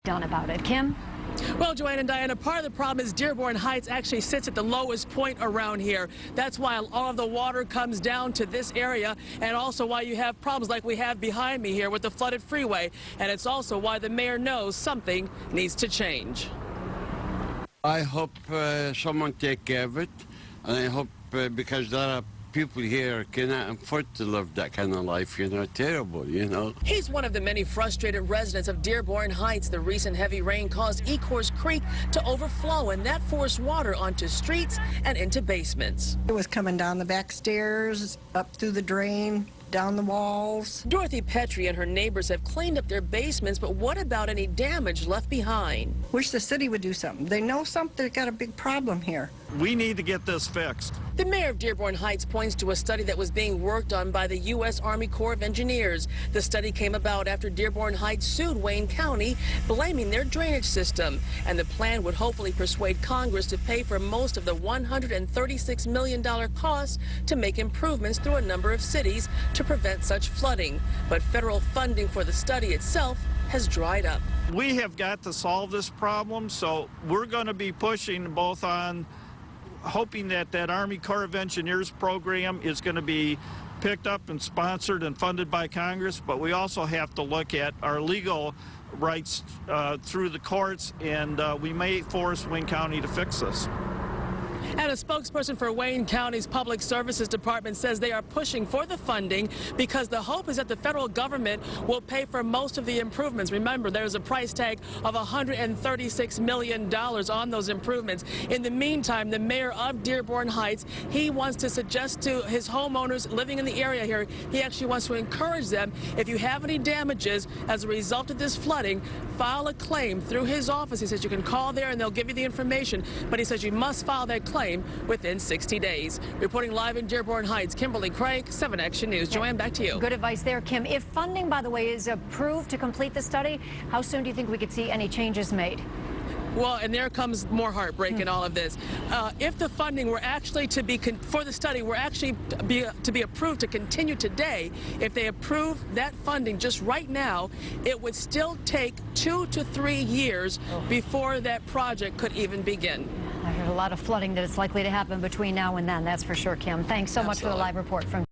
done about it. Kim? Well, Joanne and Diana, part of the problem is Dearborn Heights actually sits at the lowest point around here. That's why all of the water comes down to this area, and also why you have problems like we have behind me here with the flooded freeway. And it's also why the mayor knows something needs to change. I hope someone take care of it, and I hope because there are people here cannot afford to live that kind of life, terrible, He's one of the many frustrated residents of Dearborn Heights. The recent heavy rain caused Ecorse Creek to overflow, and that forced water onto streets and into basements. It was coming down the back stairs, up through the drain, down the walls. Dorothy Petrie and her neighbors have cleaned up their basements, but what about any damage left behind? Wish the city would do something. They know something. They got a big problem here. We need to get this fixed. The mayor of Dearborn Heights points to a study that was being worked on by the U.S. Army Corps of Engineers. The study came about after Dearborn Heights sued Wayne County, blaming their drainage system. And the plan would hopefully persuade Congress to pay for most of the $136 million cost to make improvements through a number of cities to prevent such flooding. But federal funding for the study itself has dried up. We have got to solve this problem, so we're going to be pushing both on hoping that that Army Corps of Engineers program is going to be picked up and sponsored and funded by Congress, but we also have to look at our legal rights through the courts, and we may force Wayne County to fix this. And a spokesperson for Wayne County's Public Services Department says they are pushing for the funding because the hope is that the federal government will pay for most of the improvements. Remember, there's a price tag of $136 million on those improvements. In the meantime, the mayor of Dearborn Heights, he wants to suggest to his homeowners living in the area here, he actually wants to encourage them, if you have any damages as a result of this flooding, file a claim through his office. He says you can call there and they'll give you the information, but he says you must file that claim within 60 days. Reporting live in Dearborn Heights, Kimberly Craig, 7 Action News. Joanne, back to you. Good advice there, Kim. If funding, by the way, is approved to complete the study, how soon do you think we could see any changes made? Well, and there comes more heartbreak in all of this. If the funding were actually to be, for the study, were actually to be approved to continue today, if they approve that funding just right now, it would still take 2 to 3 years before that project could even begin. I heard a lot of flooding that it's likely to happen between now and then, that's for sure, Kim. Thanks so much for the live report from